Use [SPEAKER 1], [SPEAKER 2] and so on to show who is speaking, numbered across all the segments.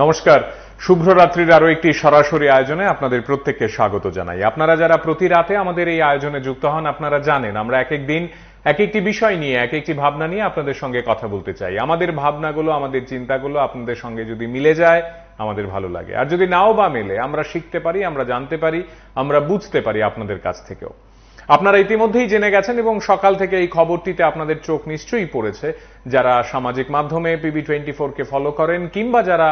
[SPEAKER 1] নমস্কার, শুভ্ররাত্রির আরো একটি সরাসরি আয়োজনে আপনাদের প্রত্যেককে স্বাগত জানাই। আপনারা যারা প্রতি রাতে আমাদের এই আয়োজনে যুক্ত হন, আপনারা জানেন আমরা এক একদিন এক একটি বিষয় নিয়ে, এক একটি ভাবনা নিয়ে আপনাদের সঙ্গে কথা বলতে চাই। আমাদের ভাবনাগুলো, আমাদের চিন্তাগুলো আপনাদের সঙ্গে যদি মিলে যায় আমাদের ভালো লাগে, আর যদি নাও বা মেলে আমরা শিখতে পারি, আমরা জানতে পারি, আমরা বুঝতে পারি আপনাদের কাছ থেকেও। আপনারা ইতিমধ্যেই জেনে গেছেন এবং সকাল থেকে এই খবরটিতে আপনাদের চোখ নিশ্চয়ই পড়েছে, যারা সামাজিক মাধ্যমে PB24 কে ফলো করেন কিংবা যারা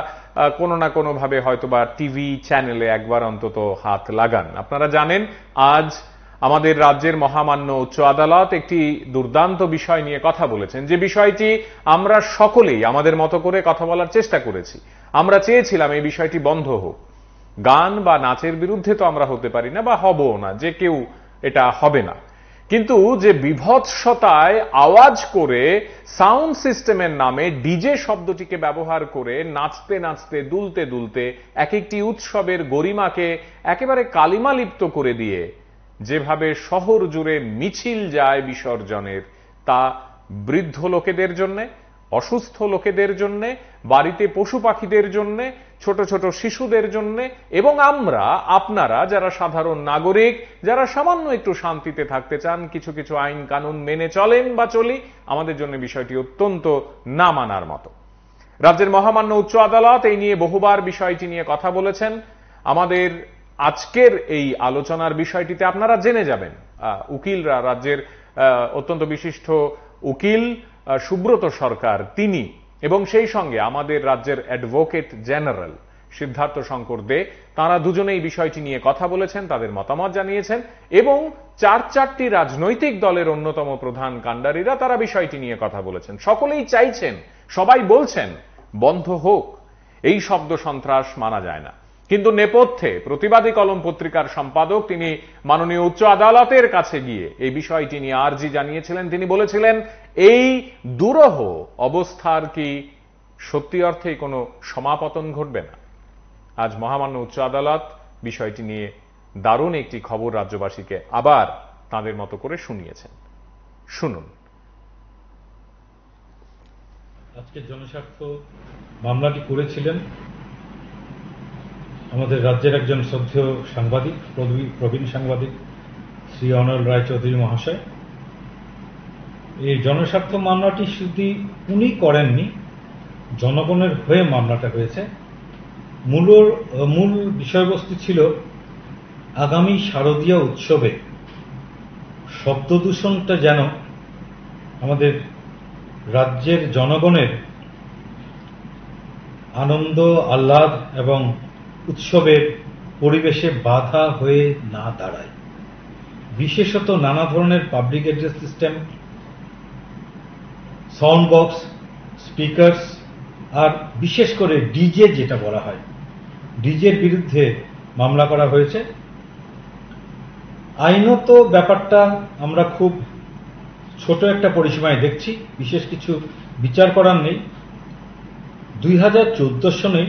[SPEAKER 1] কোনো না কোনো ভাবে হয়তোবা টিভি চ্যানেলে একবার অন্তত হাত লাগান। আপনারা জানেন আজ আমাদের রাজ্যের মহামান্য উচ্চ আদালত একটি দুর্দান্ত বিষয় নিয়ে কথা বলেছেন, যে বিষয়টি আমরা সকলেই আমাদের মতো করে কথা বলার চেষ্টা করেছি। আমরা চেয়েছিলাম এই বিষয়টি বন্ধ হোক। গান বা নাচের বিরুদ্ধে তো আমরা হতে পারি না বা হবও না, যে কেউ এটা হবে না, কিন্তু যে বিভৎসতায় আওয়াজ করে সাউন্ড সিস্টেমের নামে ডিজে শব্দটিকে ব্যবহার করে নাচতে নাচতে দুলতে দুলতে এক একটি উৎসবের গরিমাকে একেবারে কালিমালিপ্ত করে দিয়ে যেভাবে শহর জুড়ে মিছিল যায় বিসর্জনের, তা বৃদ্ধ লোকেদের জন্য, অসুস্থ লোকেদের জন্য, বাড়িতে পশু পাখিদের জন্য, ছোট ছোট শিশুদের জন্য এবং আমরা আপনারা যারা সাধারণ নাগরিক, যারা সামান্য একটু শান্তিতে থাকতে চান, কিছু কিছু আইন কানুন মেনে চলেন বা চলি, আমাদের জন্য বিষয়টি অত্যন্ত না মানার মতো। রাজ্যের মহামান্য উচ্চ আদালত এই নিয়ে বহুবার বিষয়টি নিয়ে কথা বলেছেন। আমাদের আজকের এই আলোচনার বিষয়টিতে আপনারা জেনে যাবেন উকিলরা, রাজ্যের অত্যন্ত বিশিষ্ট উকিল সুব্রত সরকার তিনি এবং সেই সঙ্গে আমাদের রাজ্যের অ্যাডভোকেট জেনারেল সিদ্ধার্থ শঙ্কর দে, তারা দুজনেই বিষয়টি নিয়ে কথা বলেছেন, তাদের মতামত জানিয়েছেন এবং চারটি রাজনৈতিক দলের অন্যতম প্রধান কাণ্ডারীরা তারা বিষয়টি নিয়ে কথা বলেছেন। সকলেই চাইছেন, সবাই বলছেন বন্ধ হোক, এই শব্দ সন্ত্রাস মানা যায় না। কিন্তু নেপথ্যে প্রতিবাদী কলম পত্রিকার সম্পাদক তিনি মাননীয় উচ্চ আদালতের কাছে গিয়ে এই বিষয়টি নিয়ে আর্জি জানিয়েছিলেন। তিনি বলেছিলেন এই দুরূহ অবস্থার কি সত্যি অর্থেই কোনো সমাপতন ঘটবে না। আজ মহামান্য উচ্চ আদালত বিষয়টি নিয়ে দারুণ একটি খবর রাজ্যবাসীকে আবার তাদের মতো করে শুনিয়েছেন। শুনুন।
[SPEAKER 2] আজকে জনস্বার্থ মামলাটি করেছিলেন আমাদের রাজ্যের একজন শ্রদ্ধেয় সাংবাদিক, প্রবীণ সাংবাদিক শ্রী অনল রায়চৌধুরী মহাশয়। এই জনস্বার্থ মামলাটি শুধু উনি করেননি, জনগণের হয়ে মামলাটা হয়েছে। মূল বিষয়বস্তু ছিল আগামী শারদীয় উৎসবে শব্দ দূষণটা যেন আমাদের রাজ্যের জনগণের আনন্দ আহ্লাদ এবং উৎসবের পরিবেশে বাধা হয়ে না দাঁড়ায়। বিশেষত নানা ধরনের public address system, sound box, speakers আর বিশেষ করে ডিজে যেটা বলা হয়, ডিজের বিরুদ্ধে মামলা করা হয়েছে। আইনত ব্যাপারটা আমরা খুব ছোট একটা পরিসীমায় দেখছি, বিশেষ কিছু বিচার করার নেই। 2014 সনে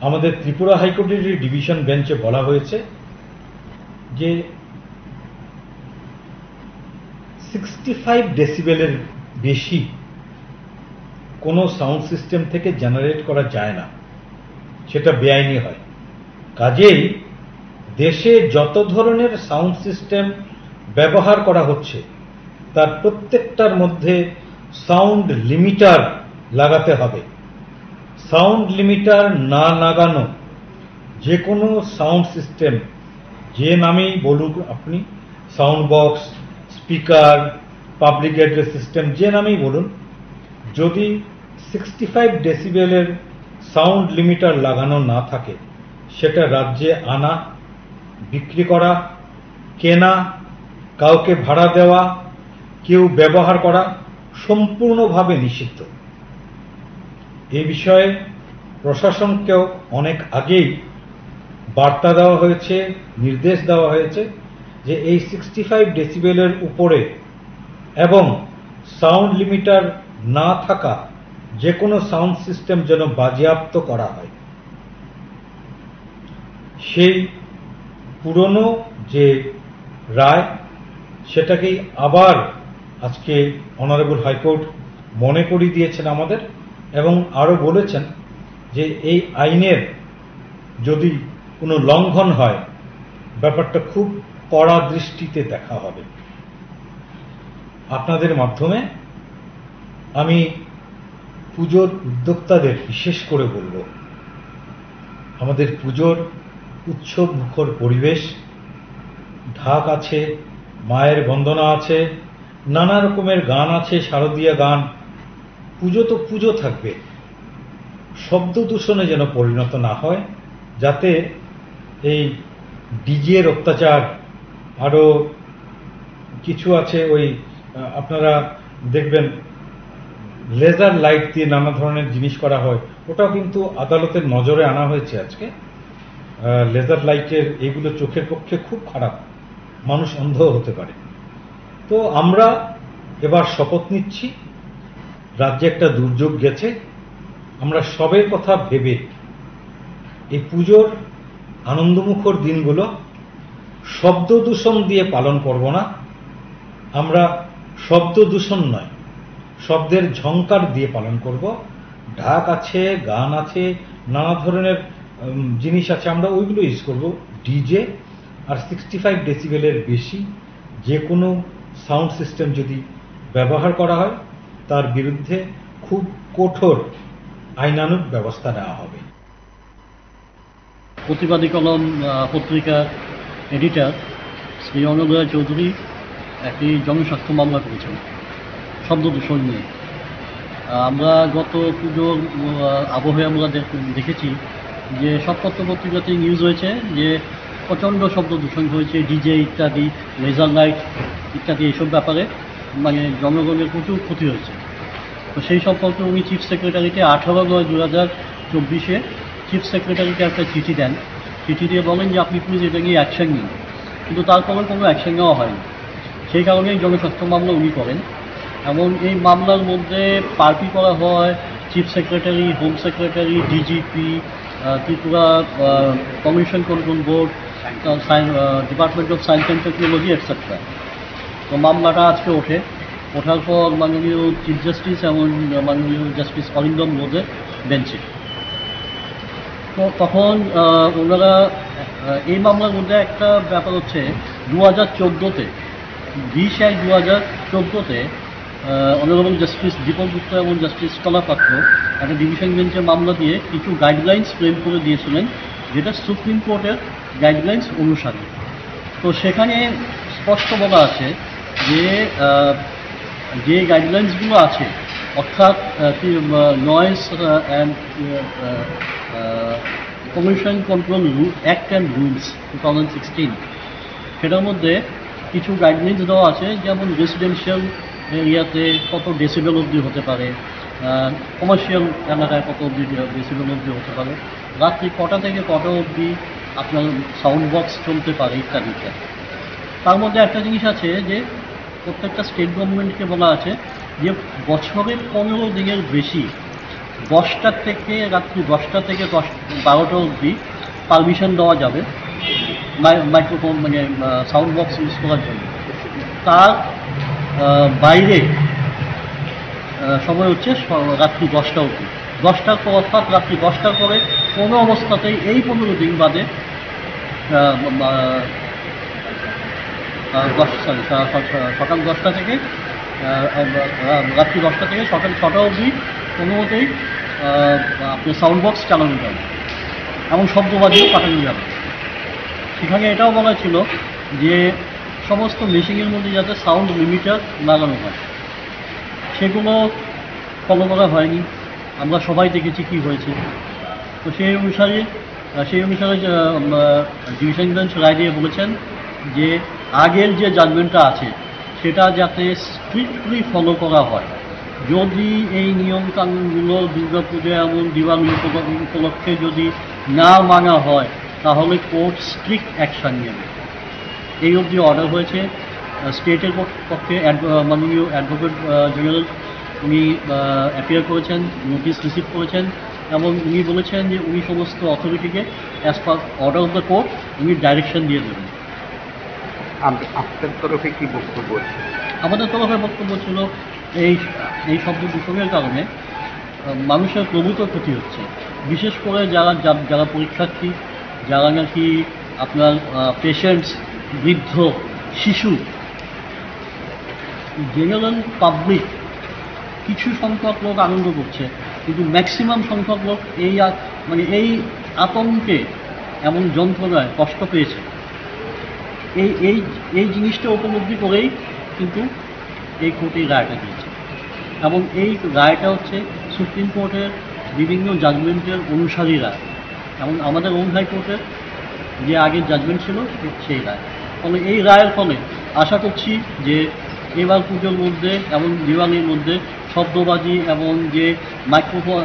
[SPEAKER 2] আমাদের ত্রিপুরা হাইকোর্টের ডিভিশন বেঞ্চে বলা হয়েছে যে 65 ডেসিবেলের বেশি কোনো সাউন্ড সিস্টেম থেকে জেনারেট করা যায় না, সেটা বেআইনি হয়। কাজেই দেশে যত ধরনের সাউন্ড সিস্টেম ব্যবহার করা হচ্ছে তার প্রত্যেকটার মধ্যে সাউন্ড লিমিটার লাগাতে হবে। সাউন্ড লিমিটার না লাগানো যে কোনো সাউন্ড সিস্টেম, যে নামেই বলুক আপনি, sound box, speaker, public address system, যে নামেই বলুন, যদি 65 ডেসিবেলের সাউন্ড লিমিটার লাগানো না থাকে, সেটা রাজ্যে আনা, বিক্রি করা, কেনা, কাউকে ভাড়া দেওয়া, কেউ ব্যবহার করা সম্পূর্ণভাবে নিষিদ্ধ। এই বিষয়ে প্রশাসনকেও অনেক আগেই বার্তা দেওয়া হয়েছে, নির্দেশ দেওয়া হয়েছে যে এই 65 ডেসিবেলের উপরে এবং সাউন্ড লিমিটার না থাকা যে কোনো সাউন্ড সিস্টেম যেন বাজেয়াপ্ত করা হয়। সেই পুরনো যে রায়, সেটাকেই আবার আজকে অনারেবল হাইকোর্ট মনে করিয়ে দিয়েছেন আমাদের এবং আরো বলেছেন যে এই আইনের যদি কোনো লঙ্ঘন হয় ব্যাপারটা খুব কড়া দৃষ্টিতে দেখা হবে। আপনাদের মাধ্যমে আমি পুজোর উদ্যোক্তাদের বিশেষ করে বলব, আমাদের পুজোর উৎসব মুখর পরিবেশ, ঢাক আছে, মায়ের বন্দনা আছে, নানা রকমের গান আছে, শারদীয়া গান। পুজো তো পুজো থাকবে, শব্দ দূষণে যেন পরিণত না হয়, যাতে এই ডিজের অত্যাচার আরো কিছু আছে। ওই আপনারা দেখবেন লেজার লাইট দিয়ে নানা ধরনের জিনিস করা হয়, ওটাও কিন্তু আদালতের নজরে আনা হয়েছে আজকে। লেজার লাইটের এগুলো চোখের পক্ষে খুব খারাপ, মানুষ অন্ধ হতে পারে। তো আমরা এবার শপথ নিচ্ছি, রাজ্যে একটা দুর্যোগ গেছে, আমরা সবের কথা ভেবে এই পুজোর আনন্দমুখর দিনগুলো শব্দ দূষণ দিয়ে পালন করব না। আমরা শব্দ দূষণ নয়, শব্দের ঝংকার দিয়ে পালন করব। ঢাক আছে, গান আছে, নানা ধরনের জিনিস আছে, আমরা ওইগুলো ইউজ করব। ডিজে আর 65 ডেসিবেলের বেশি যে কোনো সাউন্ড সিস্টেম যদি ব্যবহার করা হয় তার বিরুদ্ধে খুব কঠোর আইনানুগ ব্যবস্থা নেওয়া হবে।
[SPEAKER 3] প্রতিবাদী কলম পত্রিকার এডিটর শ্রী অনল রায় চৌধুরী একটি জনস্বার্থ মামলা করেছেন শব্দ দূষণ নিয়ে। আমরা গত পুজোর আবহে আমরা দেখেছি যে সব পত্রপত্রিকাতেই নিউজ হয়েছে যে প্রচণ্ড শব্দ দূষণ হয়েছে, ডিজে ইত্যাদি, লেজার লাইট ইত্যাদি এইসব ব্যাপারে মানে জনগণের প্রচুর ক্ষতি হয়েছে। তো সেই সম্পর্কে উনি চিফ সেক্রেটারিকে 18/9/2024 চিফ সেক্রেটারিকে একটা চিঠি দেন। চিঠি দিয়ে বলেন যে আপনি প্লিজ এটা নিয়ে অ্যাকশন নিন, কিন্তু তারপরে কোনো অ্যাকশন নেওয়া হয়নি। সেই কারণেই জনস্বার্থ মামলা উনি করেন। এবং এই মামলার মধ্যে পার্টি করা হয় chief secretary, home secretary, DGP, Tripura commission control board, department of science and technology etcetera. তো মামলাটা আজকে ওঠার পর মাননীয় চিফ জাস্টিস এবং মাননীয় জাস্টিস অরিন্দম বোসের বেঞ্চে। তো তখন ওনারা এই মামলার মধ্যে একটা ব্যাপার হচ্ছে 2014-তে 20/1/2014-তে অনারেবল জাস্টিস দীপক গুপ্তা এবং জাস্টিস কলাপাত্র একটা ডিভিশন বেঞ্চে মামলা দিয়ে কিছু গাইডলাইন্স ফ্রেম করে দিয়েছিলেন, যেটা সুপ্রিম কোর্টের গাইডলাইন্স অনুসারে। তো সেখানে স্পষ্ট বলা আছে যে গাইডলাইন্সগুলো আছে, অর্থাৎ noise and commission control act and rules 2016, সেটার মধ্যে কিছু গাইডলাইন্স দেওয়া আছে, যেমন রেসিডেন্সিয়াল এরিয়াতে কত ডেসিবেল অবধি হতে পারে, কমার্শিয়াল এলাকায় কত অবধি ডেসিবেল অবধি হতে পারে, রাত্রি কটা থেকে কটা অবধি আপনার সাউন্ড বক্স চলতে পারে ইত্যাদি ইত্যাদি। তার মধ্যে একটা জিনিস আছে যে প্রত্যেকটা স্টেট গভর্নমেন্টকে বলা আছে যে বছরে 15 দিনের বেশি 10টা থেকে রাত্রি 10টা থেকে 12টা অবধি পারমিশন দেওয়া যাবে মাইক্রোফোন মানে সাউন্ড বক্স ইউজ করার জন্য। তার বাইরে সময় হচ্ছে রাত্রি 10টা অবধি। 10টার পর অর্থাৎ রাত্রি 10টার পরে কোনো অবস্থাতেই এই 15 দিন বাদে সকাল 10টা থেকে রাত্রি 10টা থেকে সকাল 6টা অবধি কোনো মতেই আপনার সাউন্ড বক্স চালানো যাবে এবং শব্দবাজিও পাঠানো যাবে। সেখানে এটাও বলা ছিল যে সমস্ত মেশিনের মধ্যে যাতে সাউন্ড লিমিটার লাগানো হয়, সেগুলো ফলো করা হয়নি। আমরা সবাই দেখেছি কি হয়েছে। তো সেই অনুসারে ডিভিশন বেঞ্চ রায় দিয়ে বলেছেন যে আগের যে জাজমেন্টটা আছে সেটা যাতে স্ট্রিক্টলি ফলো করা হয়। যদি এই নিয়মকানুনগুলো দুর্গাপুজো এমন দিওয়ালি উপলক্ষে যদি না মানা হয় তাহলে কোর্ট স্ট্রিক্ট অ্যাকশান নেবে। এই অবধি অর্ডার হয়েছে। স্টেটের পক্ষে মাননীয় অ্যাডভোকেট জেনারেল উনি অ্যাপিয়ার করেছেন, নোটিশ রিসিভ করেছেন এবং উনি বলেছেন যে উনি সমস্ত অথরিটিকে as per order of the court উনি ডাইরেকশন দিয়ে দেবেন।
[SPEAKER 4] আপনার তরফে কি বক্তব্য?
[SPEAKER 3] আমাদের তরফে বক্তব্য ছিল এই শব্দ দূষণের কারণে মানুষের প্রভূত ক্ষতি হচ্ছে। বিশেষ করে যারা পরীক্ষার্থী, যারা নাকি আপনার পেশেন্টস, বৃদ্ধ, শিশু, জেনারেল পাবলিক কিছু সংখ্যক লোক আনন্দ করছে, কিন্তু ম্যাক্সিমাম সংখ্যক লোক এই আতঙ্কে এবং যন্ত্রণায় কষ্ট পেয়েছে। এই জিনিসটা উপলব্ধি করেই কিন্তু এই কোর্ট এই রায়টা দিয়েছে, এবং এই রায়টা হচ্ছে সুপ্রিম কোর্টের বিভিন্ন জাজমেন্টের অনুসারী রায়, এবং আমাদের ওন হাইকোর্টের যে আগের জাজমেন্ট ছিল সেই রায়। ফলে এই রায়ের ফলে আশা করছি যে এবার পুজোর মধ্যে এবং দিওয়ালির মধ্যে শব্দবাজি এবং যে মাইক্রোফোন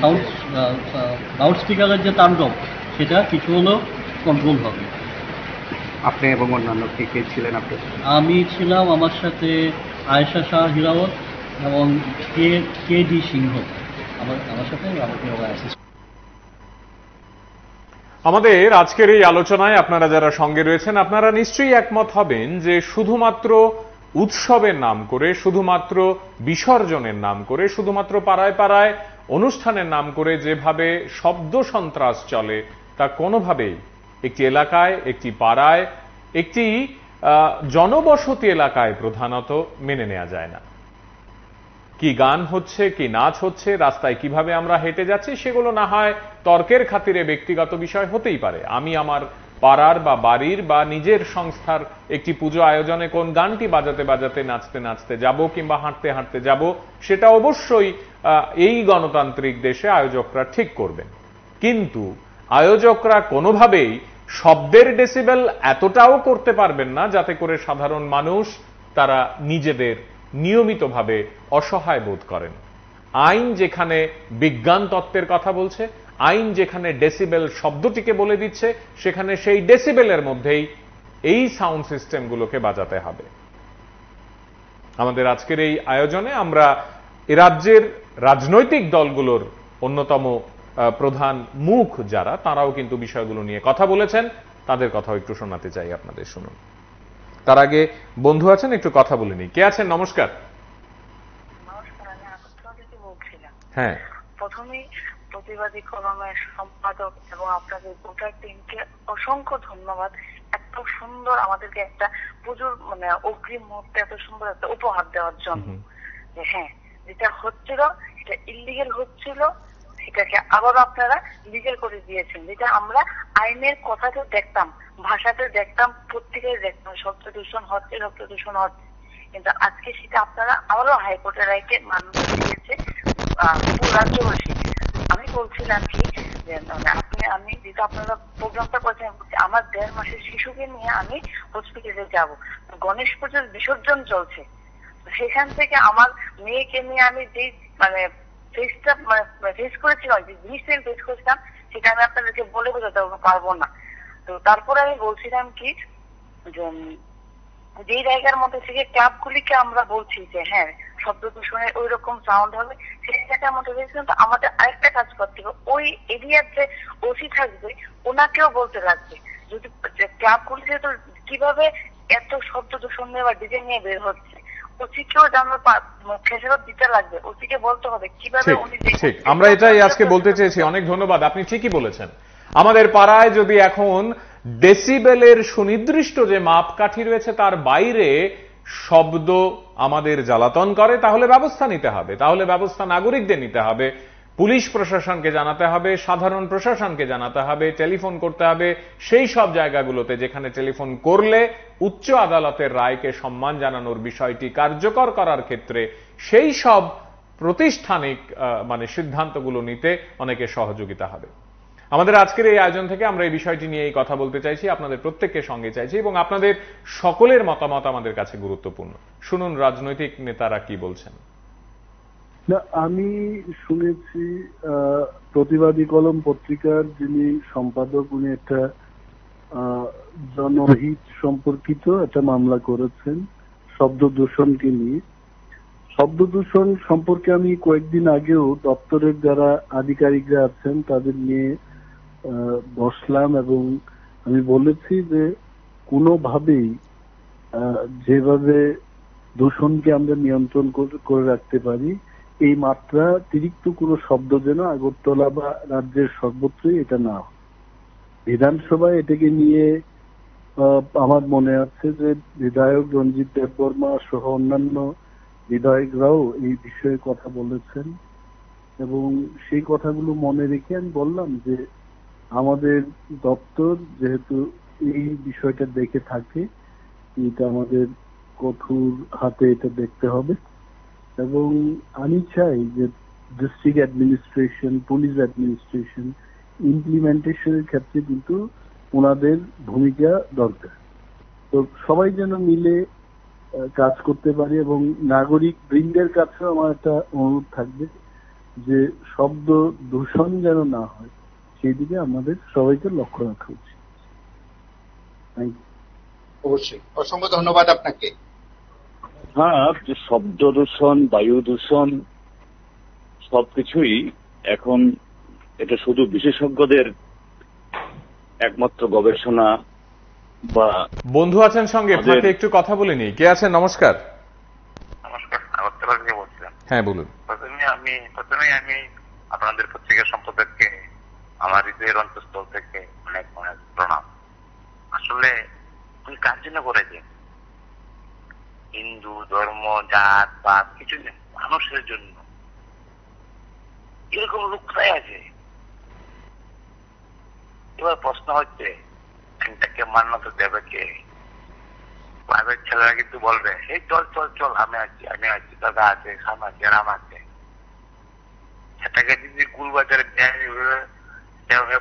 [SPEAKER 3] সাউন্ড লাউড স্পিকারের যে তাণ্ডব, সেটা কিছু হলেও কন্ট্রোল হবে।
[SPEAKER 4] আপনি এবং অন্যান্য কে কে ছিলেন?
[SPEAKER 3] আমি ছিলাম, আমার সাথে আয়েশা শাহ হিরাওয়াত এবং কে ডি সিংহ আমার সাথে আমাকে
[SPEAKER 1] আমাদের আজকের এই আলোচনায় আপনারা যারা সঙ্গে রয়েছেন, আপনারা নিশ্চয়ই একমত হবেন যে শুধুমাত্র উৎসবের নাম করে, শুধুমাত্র বিসর্জনের নাম করে, শুধুমাত্র পাড়ায় পাড়ায় অনুষ্ঠানের নাম করে যেভাবে শব্দ সন্ত্রাস চলে, তা কোনোভাবেই একটি এলাকায়, একটি পাড়ায়, একটি জনবসতি এলাকায় প্রধানত মেনে নেওয়া যায় না। কি গান হচ্ছে, কি নাচ হচ্ছে, রাস্তায় কিভাবে আমরা হেঁটে যাচ্ছি, সেগুলো না হয় তর্কের খাতিরে ব্যক্তিগত বিষয় হতেই পারে। আমি আমার পাড়ার বা বাড়ির বা নিজের সংস্থার একটি পুজো আয়োজনে কোন গানটি বাজাতে বাজাতে, নাচতে নাচতে যাব কিংবা হাঁটতে হাঁটতে যাব, সেটা অবশ্যই এই গণতান্ত্রিক দেশে আয়োজকরা ঠিক করবেন। কিন্তু আয়োজকরা কোনোভাবেই শব্দের ডেসিবেল এতটাও করতে পারবেন না যাতে করে সাধারণ মানুষ তারা নিজেদের নিয়মিতভাবে অসহায় বোধ করেন। আইন যেখানে বিজ্ঞান তত্ত্বের কথা বলছে, আইন যেখানে ডেসিবেল শব্দটিকে বলে দিচ্ছে, সেখানে সেই ডেসিবেলের মধ্যেই এই সাউন্ড সিস্টেমগুলোকে বাজাতে হবে। আমাদের আজকের এই আয়োজনে আমরা এ রাজ্যের রাজনৈতিক দলগুলোর অন্যতম প্রধান মুখ যারা, তারাও কিন্তু বিষয়গুলো নিয়ে কথা বলেছেন। তাদের কথাও একটু শোনাতে চাই আপনাদের, শুনুন। তার আগে বন্ধু আছেন, একটু কথা বলে নিই। কে আছেন? নমস্কার। হ্যাঁ,
[SPEAKER 5] প্রথমেই প্রতিবাদী কলমের সম্পাদক এবং আপনাদের গোটা টিমকে অসংখ্য ধন্যবাদ। এত সুন্দর আমাদেরকে একটা পুজোর অগ্রিম মুহূর্তে এত সুন্দর একটা উপহার দেওয়ার জন্য। যে হ্যাঁ, যেটা হচ্ছিল সেটা ইলিগেল হচ্ছিল, সেটাকে আবারও আপনারা লিগেল করে দিয়েছেন। যেটা আমরা আইনের কথাতে দেখতাম, ভাষাতে দেখতাম, পত্রিকায় দেখতাম শব্দ দূষণ হচ্ছে, কিন্তু আজকে সেটা আপনারা আবারও হাইকোর্টের রায়কে মান্যতা দিয়েছে রাজ্যবাসী। আমি বলছিলাম কি যে আমি যেহেতু আপনারা প্রোগ্রামটা করেছেন, আমার 1.5 মাসের শিশুকে নিয়ে আমি হসপিটালে যাব, গণেশ পুজোর বিসর্জন চলছে, সেখান থেকে আমার মেয়েকে নিয়ে আমি যে ফেস করেছিলাম, যে জিনিসটা ফেস করেছিলাম, সেটা আমি আপনাদেরকে বলে বোঝাতে পারবো না। তো তারপরে আমি বলছিলাম কি যে যেই জায়গার মধ্যে থেকে ক্লাবগুলিকে আমরা বলছি যে হ্যাঁ শব্দ দূষণের ওই রকম সাউন্ড হবে, সেই জায়গাটার মধ্যে কিন্তু আমাদের আরেকটা কাজ করতে হবে, ওই এরিয়ার যে ওসি থাকবে ওনাকেও বলতে লাগবে, যদি ক্লাবগুলিতে তো কিভাবে এত শব্দ দূষণ নিয়ে বা ডিজে নিয়ে বের হচ্ছে, ওসিকেও জানার খেসারত দিতে লাগবে, ওসিকে বলতে হবে কিভাবে উনি।
[SPEAKER 1] ঠিক, আমরা এটাই আজকে বলতে চেয়েছি। অনেক ধন্যবাদ, আপনি ঠিকই বলেছেন। আমাদের পাড়ায় যদি এখন ডেসিবেলের সুনির্দিষ্ট যে মাপকাঠি রয়েছে তার বাইরে শব্দ আমাদের জ্বালাতন করে, তাহলে ব্যবস্থা নিতে হবে, তাহলে ব্যবস্থা নাগরিকদের নিতে হবে, পুলিশ প্রশাসনকে জানাতে হবে, সাধারণ প্রশাসনকে জানাতে হবে, টেলিফোন করতে হবে সেই সব জায়গাগুলোতে যেখানে টেলিফোন করলে উচ্চ আদালতের রায়কে সম্মান জানানোর বিষয়টি কার্যকর করার ক্ষেত্রে সেই সব প্রাতিষ্ঠানিক সিদ্ধান্তগুলো নিতে অনেকে সহযোগিতা হবে। আমাদের আজকের এই আয়োজন থেকে আমরা এই বিষয়টি নিয়ে এই কথা বলতে চাইছি, আপনাদের প্রত্যেককে সঙ্গে চাইছি, এবং আপনাদের সকলের মতামত আমাদের কাছে গুরুত্বপূর্ণ। শুনুন রাজনৈতিক নেতারা কি বলছেন।
[SPEAKER 6] না, আমি শুনেছি প্রতিবাদী কলম পত্রিকার যিনি সম্পাদক, উনি একটা জনহিত সম্পর্কিত একটা মামলা করেছেন শব্দ দূষণকে নিয়ে। শব্দ দূষণ সম্পর্কে আমি কয়েকদিন আগেও দপ্তরের যারা আধিকারিকরা আছেন তাদের নিয়ে বসলাম এবং আমি বলেছি যে কোনোভাবেই যেভাবে দূষণকে আমরা নিয়ন্ত্রণ করে রাখতে পারি এই মাত্রা অতিরিক্ত কোনো শব্দ যেন আগরতলা বা রাজ্যের সর্বত্রই এটা না হয়। বিধানসভায় এটাকে নিয়ে আমার মনে আছে যে বিধায়ক রঞ্জিত দেববর্মা সহ অন্যান্য বিধায়করাও এই বিষয়ে কথা বলেছেন, এবং সেই কথাগুলো মনে রেখে আমি বললাম যে আমাদের দপ্তর যেহেতু এই বিষয়টা দেখে থাকে, এটা আমাদের কঠোর হাতে এটা দেখতে হবে। এবং আমি চাই যে ডিস্ট্রিক্ট অ্যাডমিনিস্ট্রেশন, পুলিশ অ্যাডমিনিস্ট্রেশন ইমপ্লিমেন্টেশনের ক্ষেত্রে কিন্তু ওনাদের ভূমিকা দরকার। তো সবাই যেন মিলে কাজ করতে পারে, এবং নাগরিক বৃন্দের কাছেও আমার একটা অনুরোধ থাকবে যে শব্দ দূষণ যেন না হয়, সেই দিকে আমাদের সবাইকে লক্ষ্য রাখা উচিত। Thank you.
[SPEAKER 4] অবশ্যই, অসংখ্য ধন্যবাদ আপনাকে।
[SPEAKER 7] হ্যাঁ, যে শব্দ দূষণ, বায়ু দূষণ সবকিছুই এখন এটা শুধু বিশেষজ্ঞদের একমাত্র গবেষণা বা
[SPEAKER 1] বন্ধু আছেন সঙ্গে, ফাঁকে একটু কথা বলে নি। কে আছেন? নমস্কার।
[SPEAKER 8] নমস্কার, আগরতলা থেকে বলছিলাম।
[SPEAKER 1] হ্যাঁ বলুন।
[SPEAKER 8] প্রথমেই আমি আপনাদের পত্রিকা সম্পাদককে আমার হৃদয়ের অন্তঃস্থল থেকে অনেক অনেক প্রণাম। আসলে উনি কার জন্য করেছেন? হিন্দু ধর্ম, জাত পাত কিছু নেই, মানুষের জন্য। এরকম লোক কোথায় আছে? এবার প্রশ্ন হচ্ছে তাকে মান্যতা দেবে কে? প্রাইভেট ছেলেরা কিন্তু বলবে এই চল চল চল, আমি আছি, দাদা আছে, খান আছে, রাম আছে। সেটাকে যদি গুলবাজারে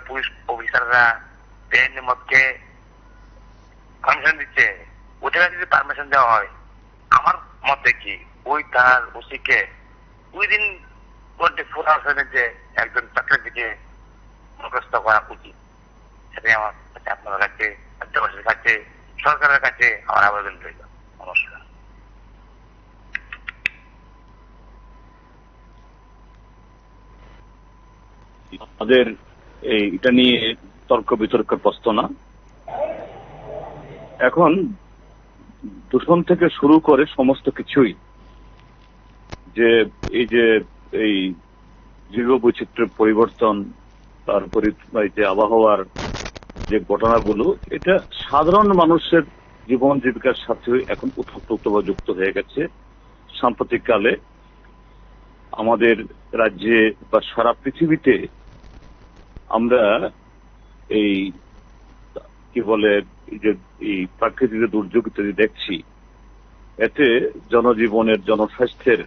[SPEAKER 8] পুলিশ অফিসাররা বেআইনি মতকে পারমিশন দিচ্ছে, ওটাকে যদি পারমিশন দেওয়া হয়, আমার মতে কি ওই তার ওসিকে উইদিন 24 আওয়ার্সের মধ্যে একজন চাকরিকে মুখস্থ করা উচিত। সেটাই আমার কাছে, আপনাদের কাছে, রাজ্যবাসীর কাছে, সরকারের কাছে আমার আবেদন রইল। নমস্কার।
[SPEAKER 7] আমাদের এটা নিয়ে তর্ক বিতর্কের প্রশ্ন না। এখন দূষণ থেকে শুরু করে সমস্ত কিছুই, যে এই জীববৈচিত্র্যের পরিবর্তন, তারপরে যে আবহাওয়ার যে ঘটনাগুলো, এটা সাধারণ মানুষের জীবন জীবিকার সাথে এখন ওতপ্রোতভাবে যুক্ত হয়ে গেছে। সাম্প্রতিক কালে আমাদের রাজ্যে বা সারা পৃথিবীতে আমরা এই কি বলে এই প্রাকৃতিক দুর্যোগ ইত্যাদি দেখছি, এতে জনজীবনের, জনস্বাস্থ্যের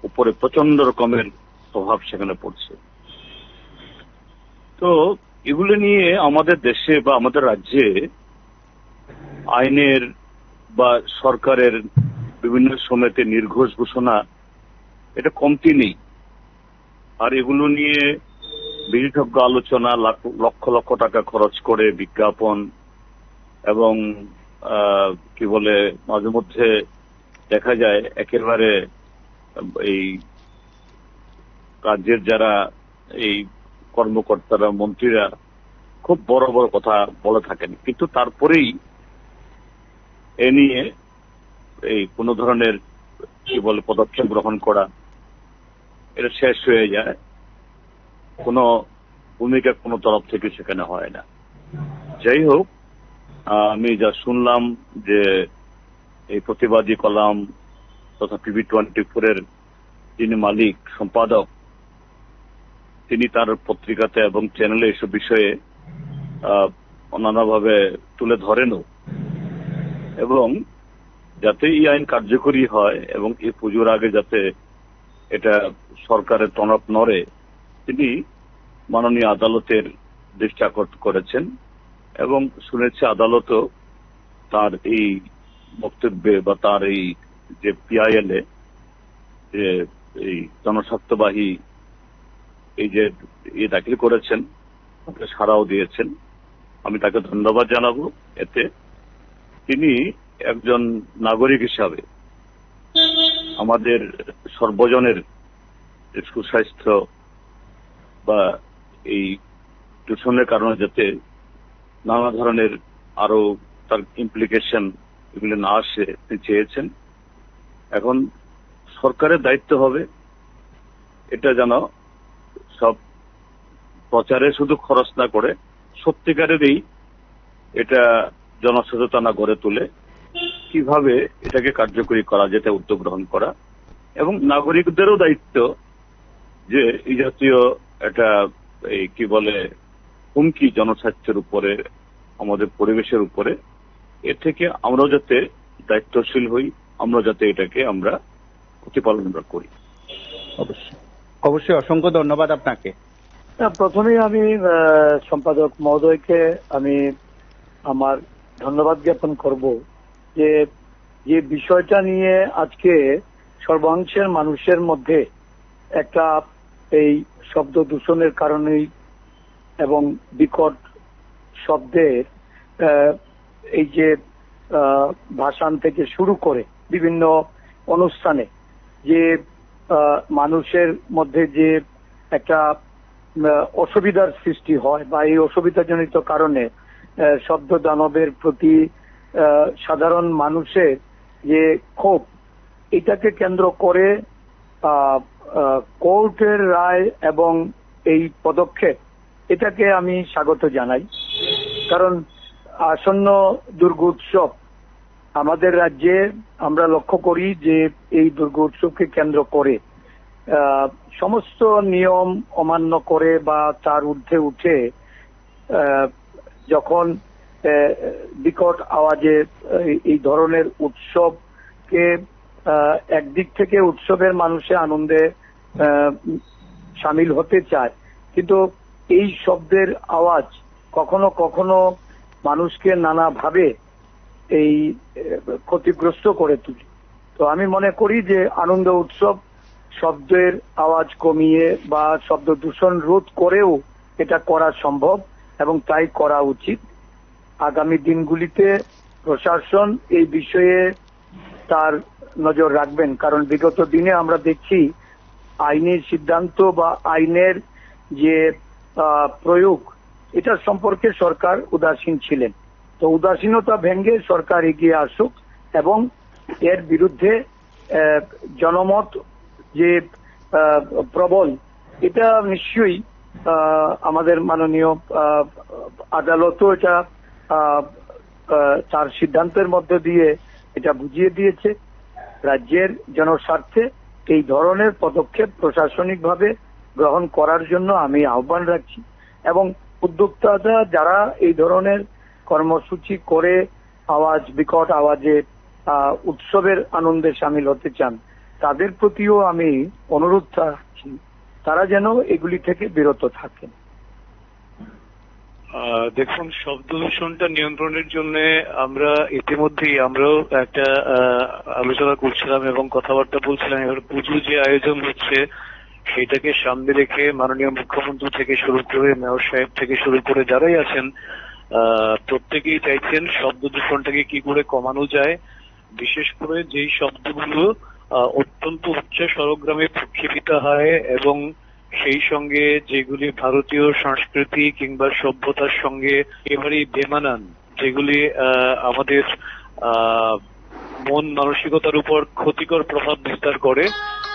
[SPEAKER 7] উপরে প্রচন্ড রকমের প্রভাব সেখানে পড়ছে। তো এগুলো নিয়ে আমাদের দেশে বা আমাদের রাজ্যে আইনের বা সরকারের বিভিন্ন সময়তে নির্ঘোষ ঘোষণা এটা কমতি নেই। আর এগুলো নিয়ে বিশেষজ্ঞ আলোচনা, লক্ষ লক্ষ টাকা খরচ করে বিজ্ঞাপন, এবং কি বলে মাঝে মধ্যে দেখা যায় একেবারে এই রাজ্যের যারা এই কর্মকর্তারা, মন্ত্রীরা খুব বড় বড় কথা বলে থাকেন, কিন্তু তারপরেই এ নিয়ে এই কোন ধরনের কি বলে পদক্ষেপ গ্রহণ করা এটা শেষ হয়ে যায়, কোনো ভূমিকা কোনো তরফ থেকে সেখানে হয় না। যাই হোক, আমি যা শুনলাম যে এই প্রতিবাদী কলাম তথা PB24 যিনি মালিক সম্পাদক, তিনি তার পত্রিকাতে এবং চ্যানেলে এসব বিষয়ে নানাভাবে তুলে ধরেনও, এবং যাতে এই আইন কার্যকরী হয় এবং এই পুজোর আগে যাতে এটা সরকারের টনক নড়ে, তিনি মাননীয় আদালতের দৃষ্টি আকর্ষণ করেছেন। এবং শুনেছি আদালতও তার এই বক্তব্যে বা তার এই যে PIL এ যে এই জনস্বার্থবাহী এই যে দাখিল করেছেন, তাকে সাড়াও দিয়েছেন। আমি তাকে ধন্যবাদ জানাবো। এতে তিনি একজন নাগরিক হিসাবে আমাদের সর্বজনের সুস্বাস্থ্য বা এই দূষণের কারণে যাতে নানা ধরনের আরো তার ইমপ্লিকেশন এগুলো না আসে তিনি চেয়েছেন। এখন সরকারের দায়িত্ব হবে এটা যেন সব প্রচারে শুধু খরচ না করে সত্যিকারেরই এটা জনসচেতনা গড়ে তুলে কিভাবে এটাকে কার্যকরী করা যেতে উদ্যোগ গ্রহণ করা, এবং নাগরিকদেরও দায়িত্ব যে এই জাতীয় একটা এই কি বলে হুমকি জনস্বাস্থ্যের উপরে, আমাদের পরিবেশের উপরে, এর থেকে আমরাও যাতে দায়িত্বশীল হই, আমরা যাতে এটাকে আমরা প্রতিপালন করি।
[SPEAKER 4] অবশ্যই অসংখ্য ধন্যবাদ আপনাকে।
[SPEAKER 6] প্রথমেই আমি সম্পাদক মহোদয়কে আমি আমার ধন্যবাদ জ্ঞাপন করব যে যে বিষয়টা নিয়ে আজকে সর্বাংশের মানুষের মধ্যে একটা এই শব্দ দূষণের কারণেই এবং বিকট শব্দের এই যে ভাষণ থেকে শুরু করে বিভিন্ন অনুষ্ঠানে যে মানুষের মধ্যে যে একটা অসুবিধার সৃষ্টি হয় বা এই অসুবিধাজনিত কারণে শব্দ দানবের প্রতি সাধারণ মানুষের যে ক্ষোভ, এটাকে কেন্দ্র করে কোর্টের রায় এবং এই পদক্ষেপ, এটাকে আমি স্বাগত জানাই। কারণ আসন্ন দুর্গোৎসব আমাদের রাজ্যে আমরা লক্ষ্য করি যে এই দুর্গোৎসবকে কেন্দ্র করে সমস্ত নিয়ম অমান্য করে বা তার ঊর্ধ্বে উঠে যখন বিকট আওয়াজে এই ধরনের উৎসবকে একদিক থেকে উৎসবের মানুষে আনন্দে সামিল হতে চায়, কিন্তু এই শব্দের আওয়াজ কখনো কখনো মানুষকে নানাভাবে এই ক্ষতিগ্রস্ত করে তুলে। তো আমি মনে করি যে আনন্দ উৎসব শব্দের আওয়াজ কমিয়ে বা শব্দ দূষণ রোধ করেও এটা করা সম্ভব এবং তাই করা উচিত। আগামী দিনগুলিতে প্রশাসন এই বিষয়ে তার নজর রাখবেন, কারণ বিগত দিনে আমরা দেখছি আইনের সিদ্ধান্ত বা আইনের যে প্রয়োগ, এটা সম্পর্কে সরকার উদাসীন ছিলেন। তো উদাসীনতা ভেঙে সরকার এগিয়ে আসুক এবং এর বিরুদ্ধে জনমত যে প্রবল, এটা নিশ্চয়ই আমাদের মাননীয় আদালতও এটা তার সিদ্ধান্তের মধ্যে দিয়ে এটা বুঝিয়ে দিয়েছে। রাজ্যের জনস্বার্থে এই ধরনের পদক্ষেপ প্রশাসনিকভাবে গ্রহণ করার জন্য আমি আহ্বান রাখছি এবং উদ্যোক্তারা যারা এই ধরনের কর্মসূচি করে বিকট আওয়াজে উৎসবের আনন্দে সামিল হতে চান, তাদের প্রতিও আমি অনুরোধ রাখছি তারা যেন এগুলি থেকে বিরত থাকেন।
[SPEAKER 9] দেখুন, শব্দ দূষণটা নিয়ন্ত্রণের জন্য আমরা ইতিমধ্যেই আমরাও একটা আলোচনা করছিলাম এবং কথাবার্তা বলছিলাম। এবার পুজো যে আয়োজন হচ্ছে সেটাকে সামনে রেখে মাননীয় মুখ্যমন্ত্রী থেকে শুরু করে মেয়র সাহেব থেকে শুরু করে যারাই আছেন প্রত্যেকেই চাইছেন শব্দ দূষণটাকে কি করে কমানো যায়, বিশেষ করে যেই শব্দগুলো অত্যন্ত উচ্চ স্বরগ্রামে প্রক্ষেপিত হয় এবং সেই সঙ্গে যেগুলি ভারতীয় সংস্কৃতি কিংবা সভ্যতার সঙ্গে এবারেই বেমানান, যেগুলি আমাদের মন মানসিকতার উপর ক্ষতিকর প্রভাব বিস্তার করে,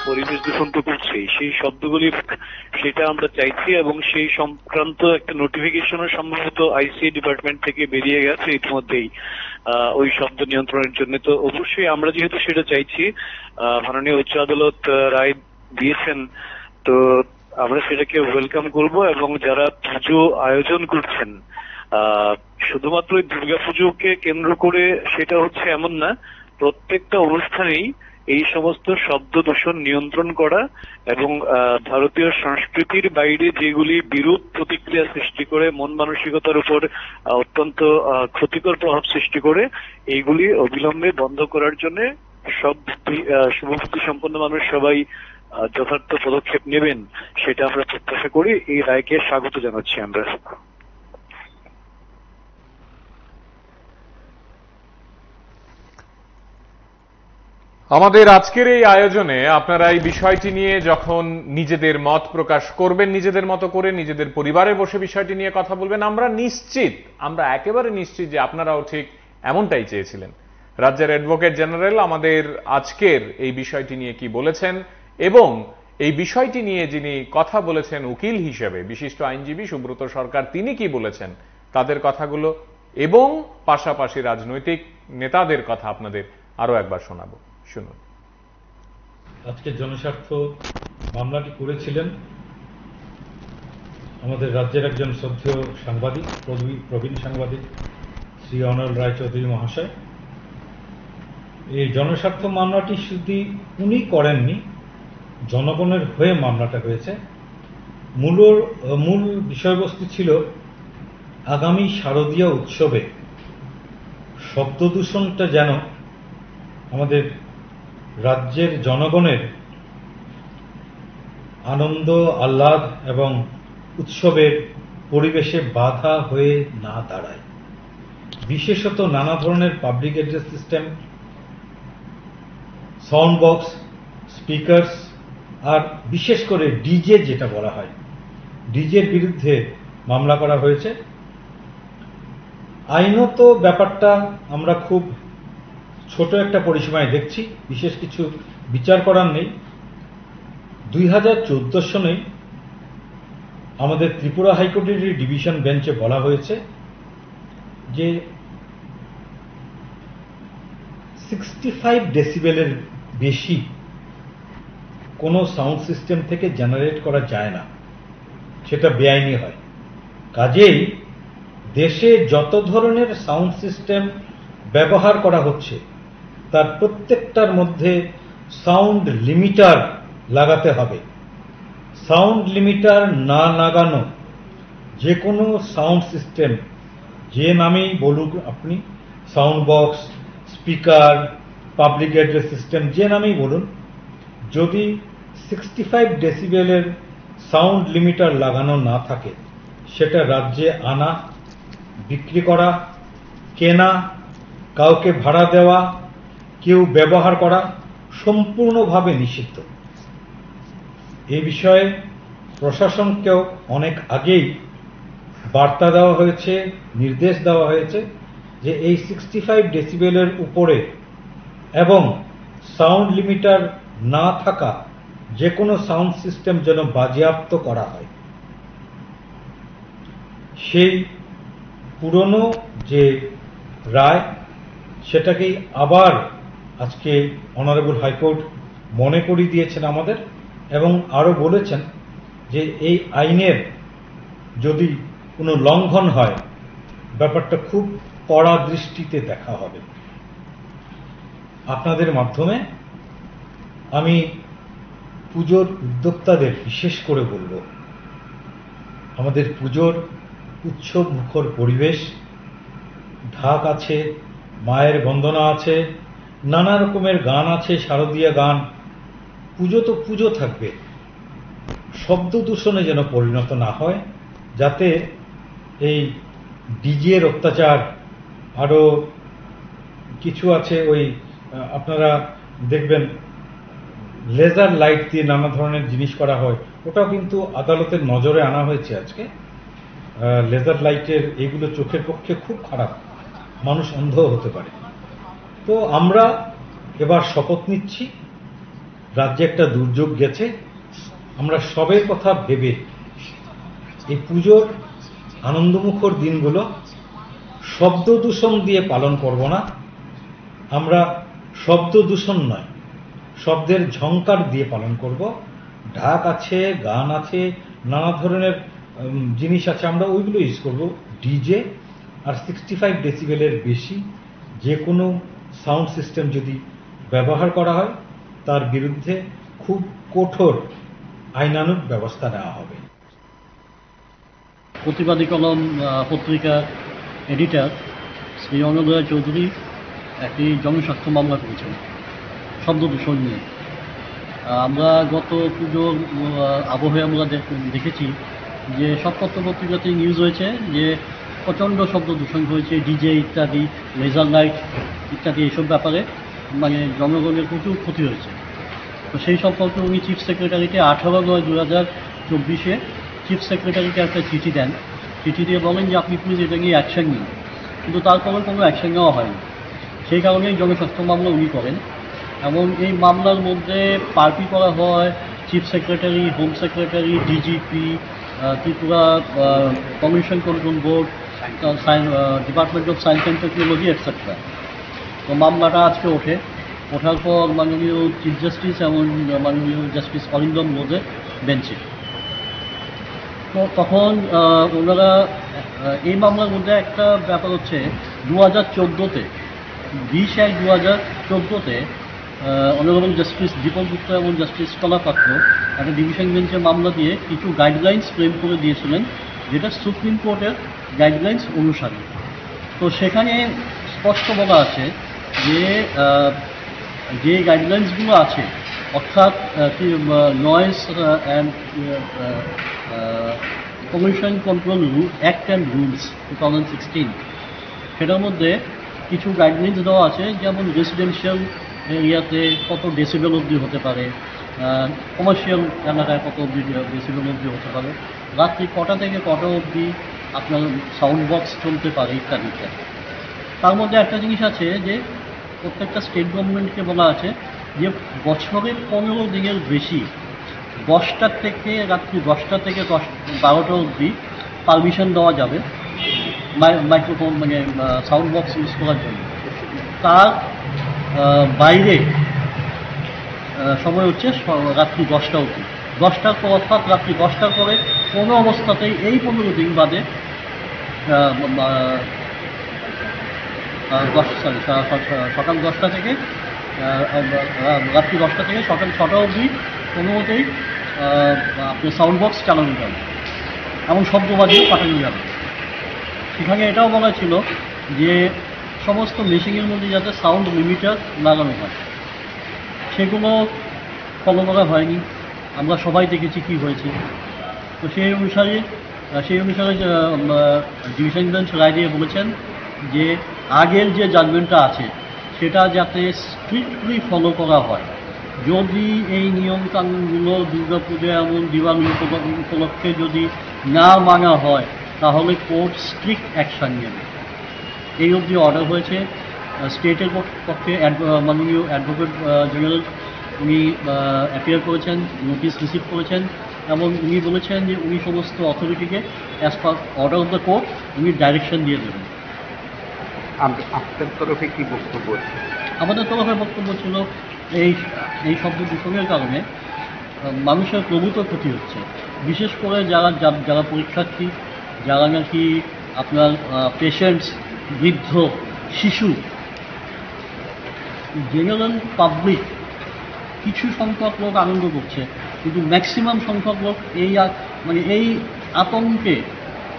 [SPEAKER 9] পরিবেশ দূষণ তো করছেই, সেই শব্দগুলি সেটা আমরা চাইছি এবং সেই সংক্রান্ত একটা নোটিফিকেশনও সম্ভবত আইসিএ ডিপার্টমেন্ট থেকে বেরিয়ে গেছে ইতিমধ্যেই ওই শব্দ নিয়ন্ত্রণের জন্য। তো অবশ্যই আমরা যেহেতু সেটা চাইছি, মাননীয় উচ্চ আদালত রায় দিয়েছেন, তো আমরা সেটাকে ওয়েলকাম করব এবং যারা পুজো আয়োজন করছেন শুধুমাত্র দুর্গাপুজোকে কেন্দ্র করে সেটা হচ্ছে এমন না, প্রত্যেকটা অনুষ্ঠানেই এই সমস্ত শব্দ দূষণ নিয়ন্ত্রণ করা এবং ভারতীয় সংস্কৃতির বাইরে যেগুলি বিরূপ প্রতিক্রিয়া সৃষ্টি করে মন মানসিকতার উপর অত্যন্ত ক্ষতিকর প্রভাব সৃষ্টি করে, এইগুলি অবিলম্বে বন্ধ করার জন্য সব শুভবুদ্ধি সম্পন্ন মানুষ সবাই যথার্থ পদক্ষেপ নেবেন সেটা আমরা প্রত্যাশা করি। এই রায়কে স্বাগত জানাচ্ছি আমরা।
[SPEAKER 1] আমাদের আজকের এই আয়োজনে আপনারা এই বিষয়টি নিয়ে যখন নিজেদের মত প্রকাশ করবেন, নিজেদের মতো করে নিজেদের পরিবারে বসে বিষয়টি নিয়ে কথা বলবেন, আমরা একেবারে নিশ্চিত যে আপনারাও ঠিক এমনটাই চেয়েছিলেন। রাজ্যের অ্যাডভোকেট জেনারেল আমাদের আজকের এই বিষয়টি নিয়ে কি বলেছেন এবং এই বিষয়টি নিয়ে যিনি কথা বলেছেন উকিল হিসেবে বিশিষ্ট আইনজীবী সুব্রত সরকার, তিনি কি বলেছেন তাদের কথাগুলো এবং পাশাপাশি রাজনৈতিক নেতাদের কথা আপনাদের আরো একবার শোনাবো। শুনুন।
[SPEAKER 2] আজকে জনস্বার্থ মামলাটি করেছিলেন আমাদের রাজ্যের একজন শ্রদ্ধেয় সাংবাদিক, প্রবীণ সাংবাদিক শ্রী অনল রায়চৌধুরী মহাশয়। এই জনস্বার্থ মামলাটি শুধু উনি করেননি, জনগণের হয়ে মামলাটা হয়েছে। মূল বিষয়বস্তু ছিল আগামী শারদীয় উৎসবে শব্দ দূষণটা যেন আমাদের রাজ্যের জনগণের আনন্দ আহ্লাদ এবং উৎসবের পরিবেশে বাধা হয়ে না দাঁড়ায়। বিশেষত নানা ধরনের public address system, sound box, speakers আর বিশেষ করে ডিজে যেটা বলা হয়, ডিজের বিরুদ্ধে মামলা করা হয়েছে। আইনত ব্যাপারটা আমরা খুব ছোট একটা পরিসীমায় দেখছি, বিশেষ কিছু বিচার করার নেই। 2014 সনে আমাদের ত্রিপুরা হাইকোর্টের ডিভিশন বেঞ্চে বলা হয়েছে যে 65 ডেসিবেলের বেশি কোনো সাউন্ড সিস্টেম থেকে জেনারেট করা যায় না, সেটা বেআইনি হয়। কাজেই দেশে যত ধরনের সাউন্ড সিস্টেম ব্যবহার করা হচ্ছে তার প্রত্যেকটার মধ্যে সাউন্ড লিমিটার লাগাতে হবে। সাউন্ড লিমিটার না লাগানো যে কোনো সাউন্ড সিস্টেম, যে নামেই বলুক আপনি, sound box, speaker, public address system, যে নামেই বলুন, যদি 65 ডেসিবেলের সাউন্ড লিমিটার লাগানো না থাকে, সেটা রাজ্যে আনা, বিক্রি করা, কেনা, কাউকে ভাড়া দেওয়া, কেউ ব্যবহার করা সম্পূর্ণভাবে নিষিদ্ধ। এই বিষয়ে প্রশাসনকেও অনেক আগেই বার্তা দেওয়া হয়েছে, নির্দেশ দেওয়া হয়েছে যে এই 65 ডেসিবেলের উপরে এবং সাউন্ড লিমিটার না থাকা যে কোনো সাউন্ড সিস্টেম যেন বাজেয়াপ্ত করা হয়। সেই পুরনো যে রায়, সেটাকেই আবার আজকে অনারেবল হাইকোর্ট মনে করিয়ে দিয়েছেন আমাদের, এবং আরো বলেছেন যে এই আইনের যদি কোনো লঙ্ঘন হয় ব্যাপারটা খুব কড়া দৃষ্টিতে দেখা হবে। আপনাদের মাধ্যমে আমি পুজোর উদ্যোক্তাদের বিশেষ করে বলব, আমাদের পুজোর উৎসব মুখর পরিবেশ, ঢাক আছে, মায়ের বন্দনা আছে, নানা রকমের গান আছে, শারদীয় গান। পুজো তো পুজো থাকবে, শব্দ দূষণে যেন পরিণত না হয়, যাতে এই ডিজের অত্যাচার, আরো কিছু আছে, ওই আপনারা দেখবেন লেজার লাইট দিয়ে নানা ধরনের জিনিস করা হয়, ওটাও কিন্তু আদালতের নজরে আনা হয়েছে আজকে। লেজার লাইটের এগুলো চোখের পক্ষে খুব খারাপ, মানুষ অন্ধ হতে পারে। তো আমরা এবার শপথ নিচ্ছি, রাজ্যে একটা দুর্যোগ গেছে, আমরা সবের কথা ভেবে এই পুজোর আনন্দমুখর দিনগুলো শব্দ দূষণ দিয়ে পালন করব না। আমরা শব্দ দূষণ নয়, শব্দের ঝংকার দিয়ে পালন করব। ঢাক আছে, গান আছে, নানা ধরনের জিনিস আছে, আমরা ওইগুলো ইউজ করব। ডিজে আর 65 ডেসিবেলের বেশি যে কোনো সাউন্ড সিস্টেম যদি ব্যবহার করা হয় তার বিরুদ্ধে খুব কঠোর আইনানুগ ব্যবস্থা নেওয়া হবে।
[SPEAKER 3] প্রতিবাদী কলম পত্রিকার এডিটর শ্রী অনল রায়চৌধুরী একটি জনস্বার্থ মামলা করেছেন শব্দ দূষণ নিয়ে। আমরা গত পুজোর আবহে আমরা দেখেছি যে সব পত্রপত্রিকাতেই নিউজ হয়েছে যে প্রচণ্ড শব্দ দূষণ হয়েছে, ডিজে ইত্যাদি, লেজার লাইট ইত্যাদি, এইসব ব্যাপারে মানে জনগণের প্রচুর ক্ষতি হয়েছে। তো সেই সম্পর্কে উনি চিফ সেক্রেটারিকে 18/9/2024 চিফ সেক্রেটারিকে একটা চিঠি দেন। চিঠি দিয়ে বলেন যে আপনি প্লিজ এটা নিয়ে অ্যাকশন নিন, কিন্তু তারপরে কোনো অ্যাকশন নেওয়া হয়নি। সেই কারণেই জনস্বার্থ মামলা উনি করেন, এবং এই মামলার মধ্যে পার্টি করা হয় chief secretary, home secretary, DGP, Tripura pollution control board, department of science and technology etcetera. তো মামলাটা আজকে ওঠার পর মাননীয় চিফ জাস্টিস এবং মাননীয় জাস্টিস অরিন্দম বোসের বেঞ্চে, তো তখন ওনারা এই মামলার মধ্যে একটা ব্যাপার হচ্ছে 2014-তে 20/1/2014-তে অনারেবল জাস্টিস দীপক গুপ্তা এবং জাস্টিস কলাপাত্র একটা ডিভিশন বেঞ্চে মামলা দিয়ে কিছু গাইডলাইন্স ফ্রেম করে দিয়েছিলেন, যেটা সুপ্রিম কোর্টের গাইডলাইন্স অনুসারে। তো সেখানে স্পষ্ট বলা আছে যে গাইডলাইন্সগুলো আছে, অর্থাৎ noise and pollution control act and rules 2016, সেটার মধ্যে কিছু গাইডলাইন্স দেওয়া আছে, যেমন রেসিডেন্সিয়াল এরিয়াতে কত ডেসিবেল অবধি হতে পারে, কমার্শিয়াল এলাকায় কত ডেসিবেল অবধি হতে পারে, রাত্রি কটা থেকে কটা অবধি আপনার সাউন্ড বক্স চলতে পারে ইত্যাদি ইত্যাদি। তার মধ্যে একটা জিনিস আছে যে প্রত্যেকটা স্টেট গভর্নমেন্টকে বলা আছে যে বছরে 15 দিনের বেশি 10টা থেকে রাত্রি 10টা থেকে 12টা অবধি পারমিশন দেওয়া যাবে মাইক্রোফোন মানে সাউন্ড বক্স ইউজ করার জন্য। তার বাইরে সময় হচ্ছে রাত্রি 10টা অবধি। 10টার পর, অর্থাৎ রাত্রি 10টার পরে কোনো অবস্থাতেই এই 15 দিন বাদে সকাল 10টা থেকে রাত্রি 10টা থেকে সকাল 6টা অবধি কোনো মতেই আপনার সাউন্ড বক্স চালানো যাবে, এমন শব্দবাজিও পাঠানো যাবে। সেখানে এটাও বলা ছিল যে সমস্ত মেশিনের মধ্যে যাতে সাউন্ড লিমিটার লাগানো হয়, সেগুলো ফলো করা হয়নি। আমরা সবাই দেখেছি কী হয়েছে। তো সেই অনুসারে ডিভিশন বেঞ্চ রায় দিয়ে বলেছেন যে আগের যে জাজমেন্টটা আছে সেটা যাতে স্ট্রিক্টলি ফলো করা হয়। যদি এই নিয়মকানুনগুলো দুর্গাপূজা এবং দিওয়ালি উপলক্ষে যদি না মানা হয় তাহলে কোর্ট স্ট্রিক্ট অ্যাকশন নেবে। এই অবধি অর্ডার হয়েছে। স্টেটের পক্ষে মাননীয় অ্যাডভোকেট জেনারেল উনি অ্যাপিয়ার করেছেন, নোটিশ রিসিভ করেছেন এবং উনি বলেছেন যে উনি সমস্ত অথরিটিকে as per order of the court উনি ডাইরেকশন দিয়ে দেবেন।
[SPEAKER 4] আপনার তরফে কি বক্তব্য? আমাদের
[SPEAKER 3] তরফে বক্তব্য ছিল এই শব্দ দূষণের কারণে মানুষের প্রভূত ক্ষতি হচ্ছে, বিশেষ করে যারা পরীক্ষার্থী, যারা নাকি আপনার পেশেন্টস, বৃদ্ধ, শিশু, জেনারেল পাবলিক কিছু সংখ্যক লোক আনন্দ করছে, কিন্তু ম্যাক্সিমাম সংখ্যক লোক এই আতঙ্কে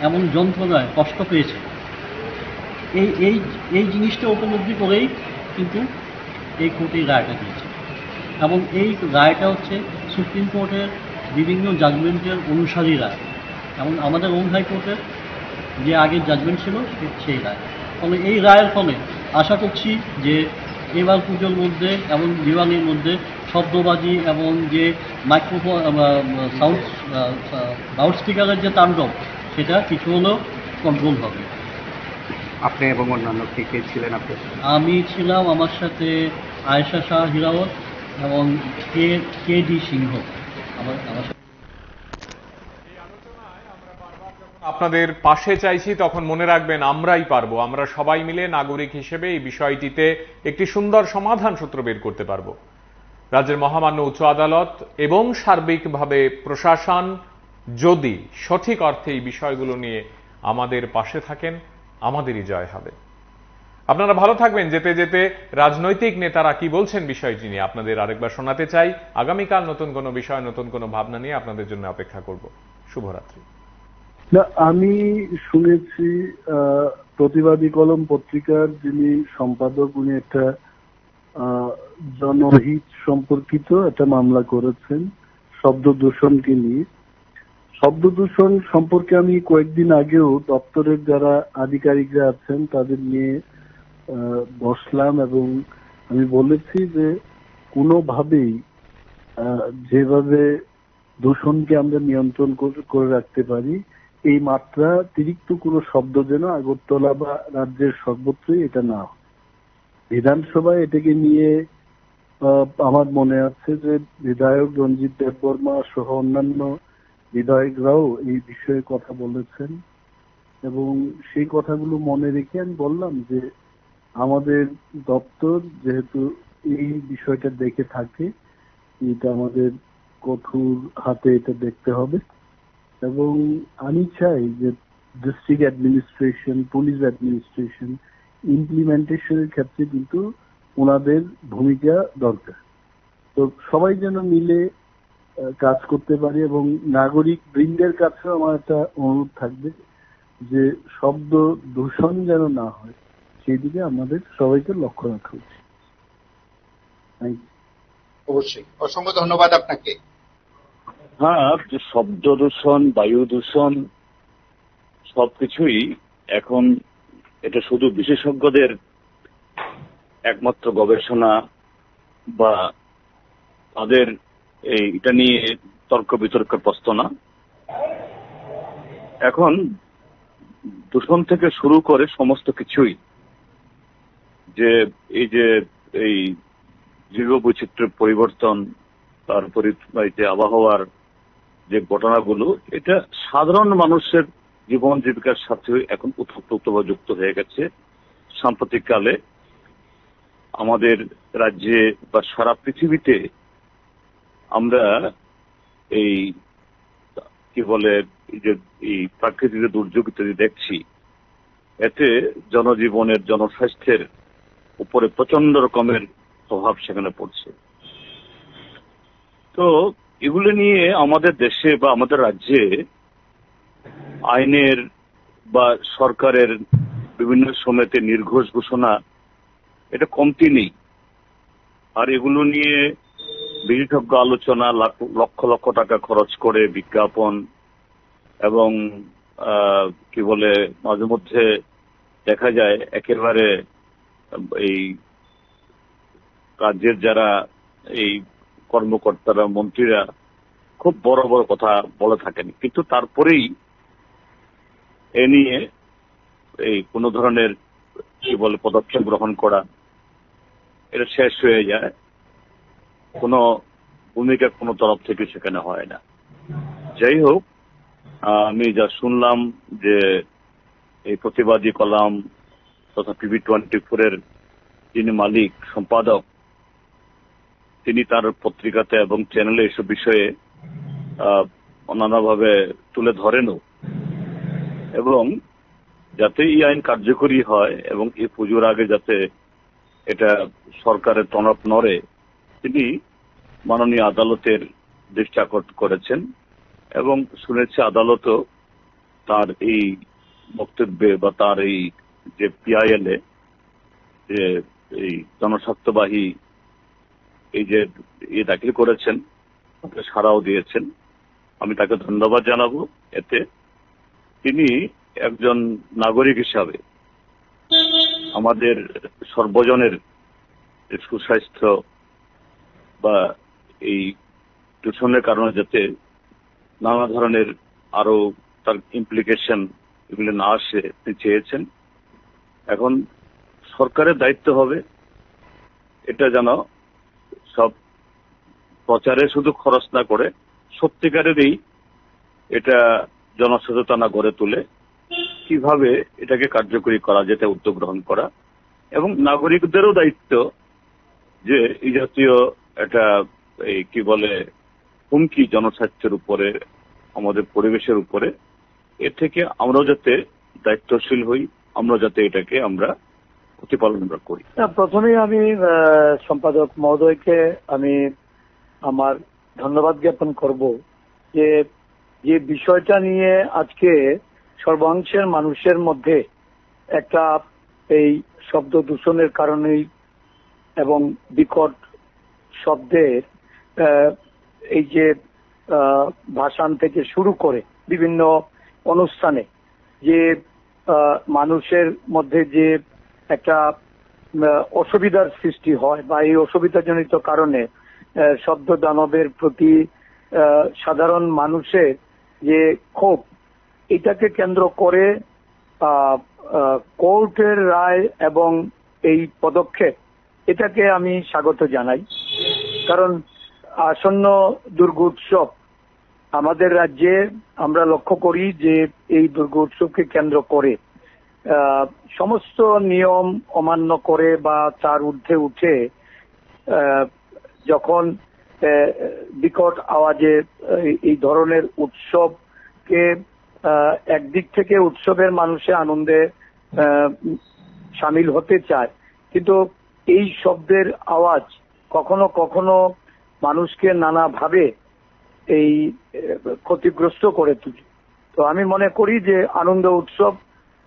[SPEAKER 3] এমন যন্ত্রণায় কষ্ট পেয়েছে। এই জিনিসটা উপলব্ধি করেই কিন্তু এই কোর্ট এই রায়টা দিয়েছে এবং এই রায়টা হচ্ছে সুপ্রিম কোর্টের বিভিন্ন জাজমেন্টের অনুসারী রায় এবং আমাদের ওন হাইকোর্টের যে আগের জাজমেন্ট ছিল সেই রায়। ফলে এই রায়ের ফলে আশা করছি যে এবার পুজোর মধ্যে এবং দিওয়ালির মধ্যে শব্দবাজি এবং যে মাইক্রোফোন সাউন্ড লাউড স্পিকারের যে তাণ্ডব সেটা কিছু হলেও কন্ট্রোল হবে।
[SPEAKER 4] আপনি এবং অন্যান্য কে কে ছিলেন?
[SPEAKER 3] আমি ছিলাম, আমার সাথে আয়েশা শাহ হিরাওয়াত এবং কে ডি সিংহ আমার সাথে।
[SPEAKER 1] আপনাদের পাশে চাইছি, তখন মনে রাখবেন আমরাই পারবো। আমরা সবাই মিলে নাগরিক হিসেবে এই বিষয়টিতে একটি সুন্দর সমাধান সূত্র বের করতে পারবো। রাজ্যের মহামান্য উচ্চ আদালত এবং সার্বিকভাবে প্রশাসন যদি সঠিক অর্থে এই বিষয়গুলো নিয়ে আমাদের পাশে থাকেন, আমাদেরই জয় হবে। আপনারা ভালো থাকবেন। যেতে যেতে রাজনৈতিক নেতারা কি বলছেন বিষয়টি নিয়ে আপনাদের আরেকবার শোনাতে চাই। আগামীকাল নতুন কোনো বিষয়, নতুন কোনো ভাবনা নিয়ে আপনাদের জন্য অপেক্ষা করব। শুভরাত্রি।
[SPEAKER 6] না, আমি শুনেছি প্রতিবাদী কলম পত্রিকার যিনি সম্পাদক উনি একটা জনহিত সম্পর্কিত একটা মামলা করেছেন শব্দ দূষণকে নিয়ে। শব্দ দূষণ সম্পর্কে আমি কয়েকদিন আগেও দপ্তরের যারা আধিকারিকরা আছেন তাদের নিয়ে বসলাম এবং আমি বলেছি যে কোনোভাবেই যেভাবে দূষণকে আমরা নিয়ন্ত্রণ করে রাখতে পারি এই মাত্রা অতিরিক্ত কোনো শব্দ যেন আগরতলা বা রাজ্যের সর্বত্রই এটা না হয়। বিধানসভায় এটাকে নিয়ে আমার মনে আছে যে বিধায়ক রঞ্জিত দেববর্মা সহ অন্যান্য বিধায়করাও এই বিষয়ে কথা বলেছেন, এবং সেই কথাগুলো মনে রেখে আমি বললাম যে আমাদের দপ্তর যেহেতু এই বিষয়টা দেখে থাকে, এটা আমাদের কঠোর হাতে এটা দেখতে হবে। এবং আমি চাই যে ডিস্ট্রিক্ট অ্যাডমিনিস্ট্রেশন, পুলিশ অ্যাডমিনিস্ট্রেশন ইমপ্লিমেন্টেশনের ক্ষেত্রে কিন্তু ওনাদের ভূমিকা দরকার। তো সবাই যেন মিলে কাজ করতে পারে, এবং নাগরিক বৃন্দের কাছেও আমার একটা অনুরোধ থাকবে যে শব্দ দূষণ যেন না হয়, সেই দিকে আমাদের সবাইকে লক্ষ্য রাখা উচিত।
[SPEAKER 4] অবশ্যই, অসংখ্য ধন্যবাদ আপনাকে।
[SPEAKER 7] হ্যাঁ, শব্দ দূষণ, বায়ু দূষণ সবকিছুই এখন এটা শুধু বিশেষজ্ঞদের একমাত্র গবেষণা বা তাদের এটা নিয়ে তর্ক বিতর্কের প্রশ্ন না। এখন দূষণ থেকে শুরু করে সমস্ত কিছুই, যে এই জীববৈচিত্র্যের পরিবর্তন, তারপরে আবহাওয়ার যে ঘটনাগুলো, এটা সাধারণ মানুষের জীবন জীবিকার সাথে এখন ওতপ্রোতভাবে যুক্ত হয়ে গেছে। সাম্প্রতিক কালে আমাদের রাজ্যে বা সারা পৃথিবীতে আমরা এই এই প্রাকৃতিক দুর্যোগ ইত্যাদি দেখছি, এতে জনজীবনের, জনস্বাস্থ্যের উপরে প্রচন্ড রকমের প্রভাব সেখানে পড়ছে। তো এগুলো নিয়ে আমাদের দেশে বা আমাদের রাজ্যে আইনের বা সরকারের বিভিন্ন সময়তে নির্ঘোষ ঘোষণা এটা কমতি নেই। আর এগুলো নিয়ে বিশেষজ্ঞ আলোচনা, লক্ষ লক্ষ টাকা খরচ করে বিজ্ঞাপন, এবং মাঝে মধ্যে দেখা যায় একেবারে এই রাজ্যের যারা এই কর্মকর্তারা, মন্ত্রীরা খুব বড় বড় কথা বলে থাকেন, কিন্তু তারপরেই এ নিয়ে কোন ধরনের পদক্ষেপ গ্রহণ করা এটা শেষ হয়ে যায়, কোনো ভূমিকা কোনো তরফ থেকে সেখানে হয় না। যাই হোক, আমি যা শুনলাম যে এই প্রতিবাদী কলাম তথা PB24 যিনি মালিক, সম্পাদক, তিনি তার পত্রিকাতে এবং চ্যানেলে এসব বিষয়ে নানাভাবে তুলে ধরেনও, এবং যাতে এই আইন কার্যকরী হয় এবং এই পুজোর আগে যাতে এটা সরকারের টনক নড়ে, তিনি মাননীয় আদালতের দৃষ্টি আকর্ষণ করেছেন। এবং শুনেছি আদালতও তার এই বক্তব্যে বা তার এই যে PIL যে এই জনস্বার্থবাহী এই যে দাখিল করেছেন, তাকে সাড়াও দিয়েছেন। আমি তাকে ধন্যবাদ জানাবো। এতে তিনি একজন নাগরিক হিসাবে আমাদের সর্বজনের সুস্বাস্থ্য বা এই দূষণের কারণে যাতে নানা ধরনের আরো তার ইমপ্লিকেশন এগুলো না আসে তিনি চেয়েছেন। এখন সরকারের দায়িত্ব হবে এটা যেন সব প্রচারে শুধু খরচ না করে সত্যিকারেরই এটা জনসচেতনা গড়ে তুলে কিভাবে এটাকে কার্যকরী করা যেতে উদ্যোগ গ্রহণ করা, এবং নাগরিকদেরও দায়িত্ব যে এই জাতীয় একটা হুমকি জনস্বাস্থ্যের উপরে, আমাদের পরিবেশের উপরে, এর থেকে আমরাও যাতে দায়িত্বশীল হই, আমরা যাতে এটাকে আমরা প্রতিপালন করি।
[SPEAKER 10] প্রথমেই আমি সম্পাদক মহোদয়কে আমি আমার ধন্যবাদ জ্ঞাপন করব যে বিষয়টা নিয়ে আজকে সর্বাংশের মানুষের মধ্যে একটা এই শব্দ দূষণের কারণেই এবং বিকট শব্দের এই যে ভাষণ থেকে শুরু করে বিভিন্ন অনুষ্ঠানে যে মানুষের মধ্যে যে একটা অসুবিধার সৃষ্টি হয় বা এই অসুবিধাজনিত কারণে শব্দ দানবের প্রতি সাধারণ মানুষের যে ক্ষোভ, এটাকে কেন্দ্র করে কোর্টের রায় এবং এই পদক্ষেপ, এটাকে আমি স্বাগত জানাই। কারণ আসন্ন দুর্গোৎসব আমাদের রাজ্যে আমরা লক্ষ্য করি যে এই দুর্গোৎসবকে কেন্দ্র করে সমস্ত নিয়ম অমান্য করে বা তার ঊর্ধ্বে উঠে যখন বিকট আওয়াজে এই ধরনের উৎসবকে একদিক থেকে উৎসবের মানুষে আনন্দে সামিল হতে চায়, কিন্তু এই শব্দের আওয়াজ কখনো কখনো মানুষকে নানাভাবে এই ক্ষতিগ্রস্ত করে তুলে। তো আমি মনে করি যে আনন্দ উৎসব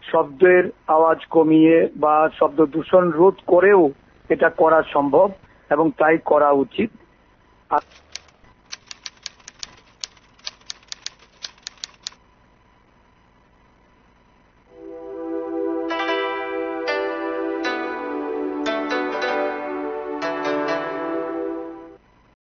[SPEAKER 10] শব্দের আওয়াজ কমিয়ে বা শব্দ দূষণ রোধ করেও এটা করা সম্ভব এবং তাই করা উচিত।